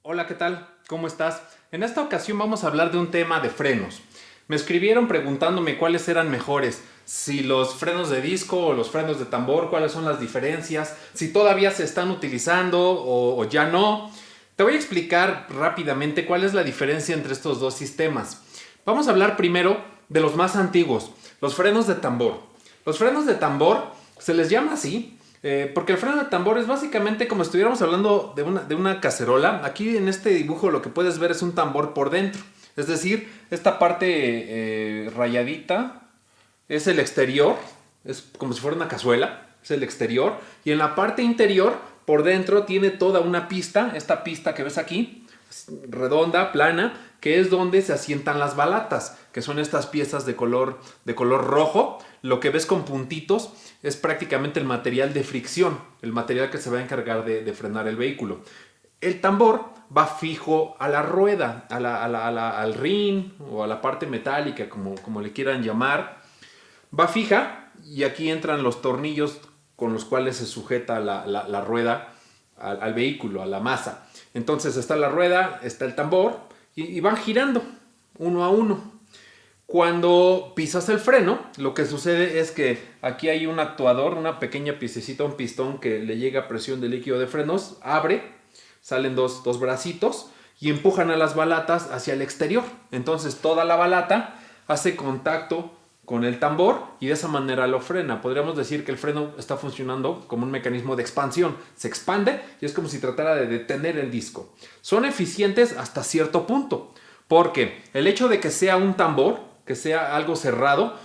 Hola, ¿qué tal? ¿Cómo estás? En esta ocasión vamos a hablar de un tema de frenos. Me escribieron preguntándome cuáles eran mejores, si los frenos de disco o los frenos de tambor, cuáles son las diferencias, si todavía se están utilizando o ya no. Te voy a explicar rápidamente cuál es la diferencia entre estos dos sistemas. Vamos a hablar primero de los más antiguos, los frenos de tambor. Los frenos de tambor se les llama así porque el freno de tambor es básicamente como si estuviéramos hablando de una cacerola. Aquí en este dibujo lo que puedes ver es un tambor por dentro. Es decir, esta parte rayadita es el exterior, es como si fuera una cazuela, es el exterior. Y en la parte interior, por dentro, tiene toda una pista, esta pista que ves aquí, redonda, plana, que es donde se asientan las balatas, que son estas piezas de color rojo. Lo que ves con puntitos es prácticamente el material de fricción, el material que se va a encargar de frenar el vehículo. El tambor va fijo a la rueda, al rin o a la parte metálica, como le quieran llamar. Va fija y aquí entran los tornillos con los cuales se sujeta la rueda al vehículo, a la masa. Entonces está la rueda, está el tambor y van girando uno a uno. Cuando pisas el freno, lo que sucede es que aquí hay un actuador, una pequeña piececita, un pistón que le llega presión de líquido de frenos, abre, salen dos bracitos y empujan a las balatas hacia el exterior. Entonces toda la balata hace contacto con el tambor y de esa manera lo frena. Podríamos decir que el freno está funcionando como un mecanismo de expansión. Se expande y es como si tratara de detener el disco. Son eficientes hasta cierto punto, porque el hecho de que sea un tambor, que sea algo cerrado,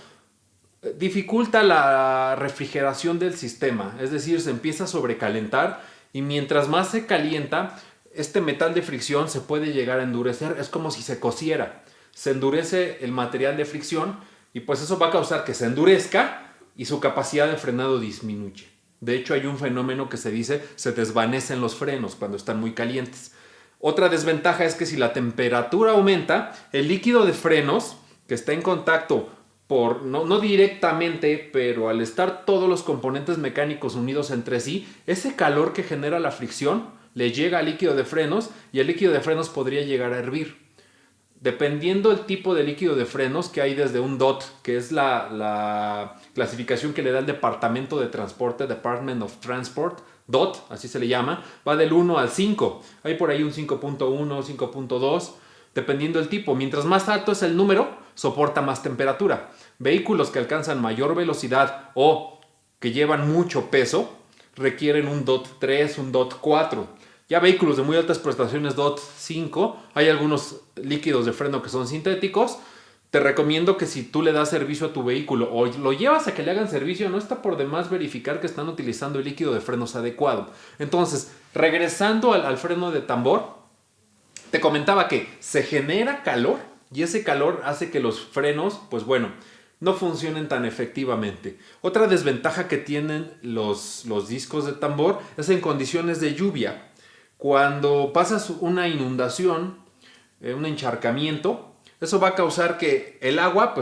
dificulta la refrigeración del sistema. Es decir, se empieza a sobrecalentar y mientras más se calienta, este metal de fricción se puede llegar a endurecer. Es como si se cociera. Se endurece el material de fricción y pues eso va a causar que se endurezca y su capacidad de frenado disminuye. De hecho, hay un fenómeno que se dice se desvanecen los frenos cuando están muy calientes. Otra desventaja es que si la temperatura aumenta, el líquido de frenos que está en contacto no directamente, pero al estar todos los componentes mecánicos unidos entre sí, ese calor que genera la fricción le llega al líquido de frenos y el líquido de frenos podría llegar a hervir. Dependiendo del tipo de líquido de frenos, que hay desde un DOT, que es la clasificación que le da el Departamento de Transporte, Department of Transport, DOT, así se le llama, va del 1 al 5. Hay por ahí un 5.1, 5.2, dependiendo del tipo. Mientras más alto es el número, soporta más temperatura. Vehículos que alcanzan mayor velocidad o que llevan mucho peso requieren un DOT 3, un DOT 4. Ya vehículos de muy altas prestaciones DOT 5, hay algunos líquidos de freno que son sintéticos. Te recomiendo que si tú le das servicio a tu vehículo o lo llevas a que le hagan servicio, no está por demás verificar que están utilizando el líquido de frenos adecuado. Entonces, regresando al freno de tambor, te comentaba que se genera calor y ese calor hace que los frenos, pues bueno, no funcionen tan efectivamente. Otra desventaja que tienen los discos de tambor es en condiciones de lluvia. Cuando pasas una inundación, un encharcamiento, eso va a causar que el agua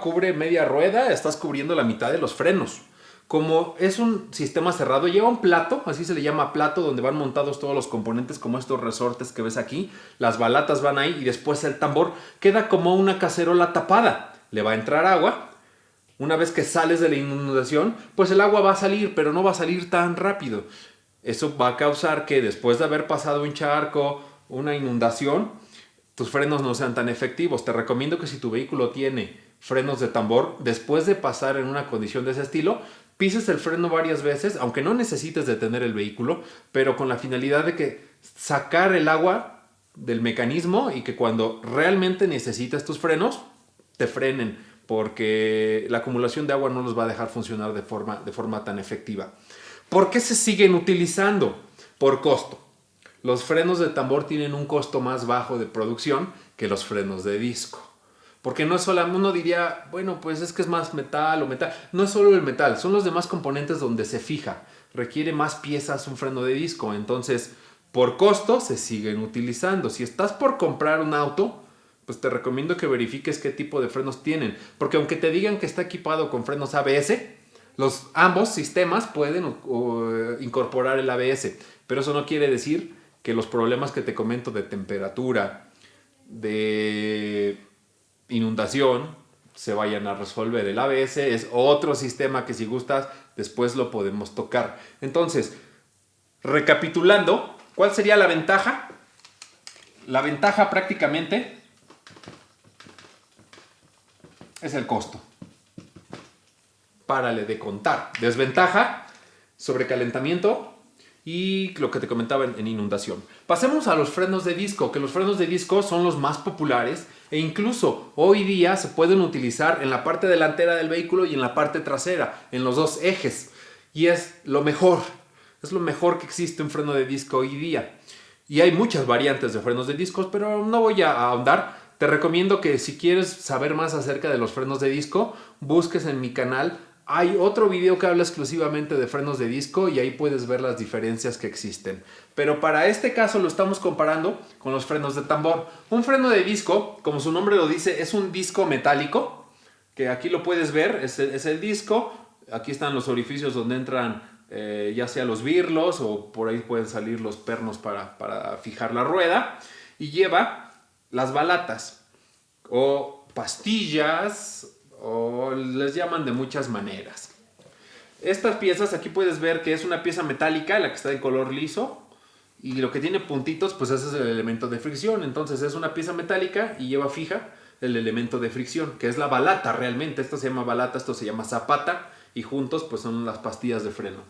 cubre media rueda, estás cubriendo la mitad de los frenos. Como es un sistema cerrado, lleva un plato, así se le llama plato, donde van montados todos los componentes como estos resortes que ves aquí. Las balatas van ahí y después el tambor queda como una cacerola tapada. Le va a entrar agua. Una vez que sales de la inundación, pues el agua va a salir, pero no va a salir tan rápido. Eso va a causar que después de haber pasado un charco, una inundación, tus frenos no sean tan efectivos. Te recomiendo que si tu vehículo tiene frenos de tambor, después de pasar en una condición de ese estilo, pises el freno varias veces, aunque no necesites detener el vehículo, pero con la finalidad de que sacar el agua del mecanismo y que cuando realmente necesites tus frenos, te frenen, porque la acumulación de agua no los va a dejar funcionar de forma tan efectiva. ¿Por qué se siguen utilizando? Por costo. Los frenos de tambor tienen un costo más bajo de producción que los frenos de disco. Porque no es solo, uno diría, bueno, pues es que es más metal o metal. No es solo el metal, son los demás componentes donde se fija. Requiere más piezas un freno de disco. Entonces, por costo se siguen utilizando. Si estás por comprar un auto, pues te recomiendo que verifiques qué tipo de frenos tienen. Porque aunque te digan que está equipado con frenos ABS, ambos sistemas pueden incorporar el ABS, pero eso no quiere decir que los problemas que te comento de temperatura, de inundación, se vayan a resolver. El ABS es otro sistema que si gustas después lo podemos tocar. Entonces, recapitulando, ¿cuál sería la ventaja? La ventaja prácticamente es el costo. Párale de contar. Desventaja, sobrecalentamiento y lo que te comentaba en inundación. Pasemos a los frenos de disco, que los frenos de disco son los más populares e incluso hoy día se pueden utilizar en la parte delantera del vehículo y en la parte trasera, en los dos ejes. Y es lo mejor que existe un freno de disco hoy día. Y hay muchas variantes de frenos de discos, pero no voy a ahondar. Te recomiendo que si quieres saber más acerca de los frenos de disco, busques en mi canal. Hay otro video que habla exclusivamente de frenos de disco y ahí puedes ver las diferencias que existen. Pero para este caso lo estamos comparando con los frenos de tambor. Un freno de disco, como su nombre lo dice, es un disco metálico, que aquí lo puedes ver, es el disco. Aquí están los orificios donde entran ya sea los birlos o por ahí pueden salir los pernos para fijar la rueda. Y lleva las balatas o pastillas, o les llaman de muchas maneras. Estas piezas, aquí puedes ver que es una pieza metálica, la que está en color liso, y lo que tiene puntitos, pues ese es el elemento de fricción. Entonces es una pieza metálica y lleva fija el elemento de fricción, que es la balata realmente. Esto se llama balata, esto se llama zapata, y juntos pues son las pastillas de freno.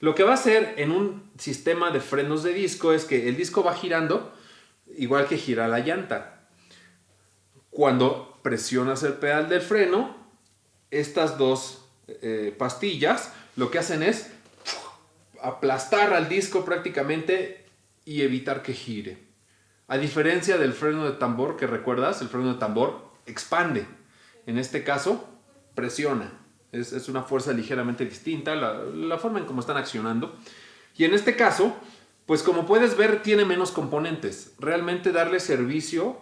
Lo que va a hacer en un sistema de frenos de disco es que el disco va girando igual que gira la llanta. Cuando presionas el pedal del freno, estas dos pastillas lo que hacen es aplastar al disco prácticamente y evitar que gire. A diferencia del freno de tambor, que recuerdas, el freno de tambor expande. En este caso, presiona. Es una fuerza ligeramente distinta, la forma en cómo están accionando. Y en este caso, pues como puedes ver, tiene menos componentes. Realmente darle servicio,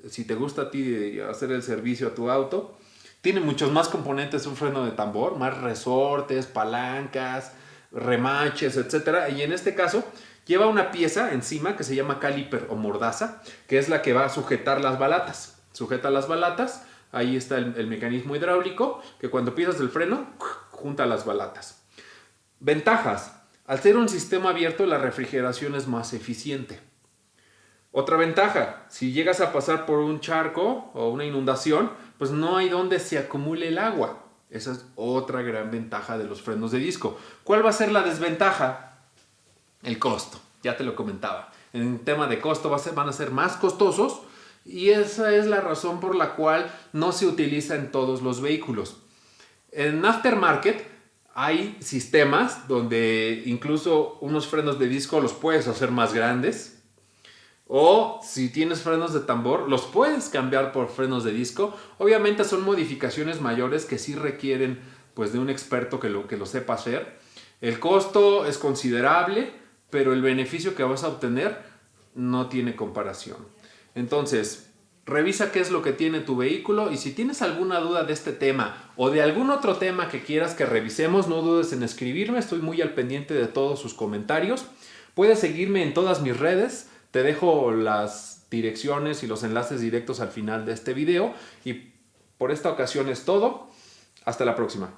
si te gusta a ti hacer el servicio a tu auto, tiene muchos más componentes un freno de tambor, más resortes, palancas, remaches, etc. Y en este caso lleva una pieza encima que se llama caliper o mordaza, que es la que va a sujetar las balatas. Sujeta las balatas, ahí está el mecanismo hidráulico, que cuando pisas el freno, junta las balatas. Ventajas. Al ser un sistema abierto, la refrigeración es más eficiente. Otra ventaja, si llegas a pasar por un charco o una inundación, pues no hay donde se acumule el agua. Esa es otra gran ventaja de los frenos de disco. ¿Cuál va a ser la desventaja? El costo, ya te lo comentaba. En tema de costo van a ser más costosos y esa es la razón por la cual no se utiliza en todos los vehículos. En aftermarket hay sistemas donde incluso unos frenos de disco los puedes hacer más grandes. O si tienes frenos de tambor, los puedes cambiar por frenos de disco. Obviamente son modificaciones mayores que sí requieren pues, de un experto que lo sepa hacer. El costo es considerable, pero el beneficio que vas a obtener no tiene comparación. Entonces, revisa qué es lo que tiene tu vehículo y si tienes alguna duda de este tema o de algún otro tema que quieras que revisemos, no dudes en escribirme. Estoy muy al pendiente de todos sus comentarios. Puedes seguirme en todas mis redes. Te dejo las direcciones y los enlaces directos al final de este video. Y por esta ocasión es todo. Hasta la próxima.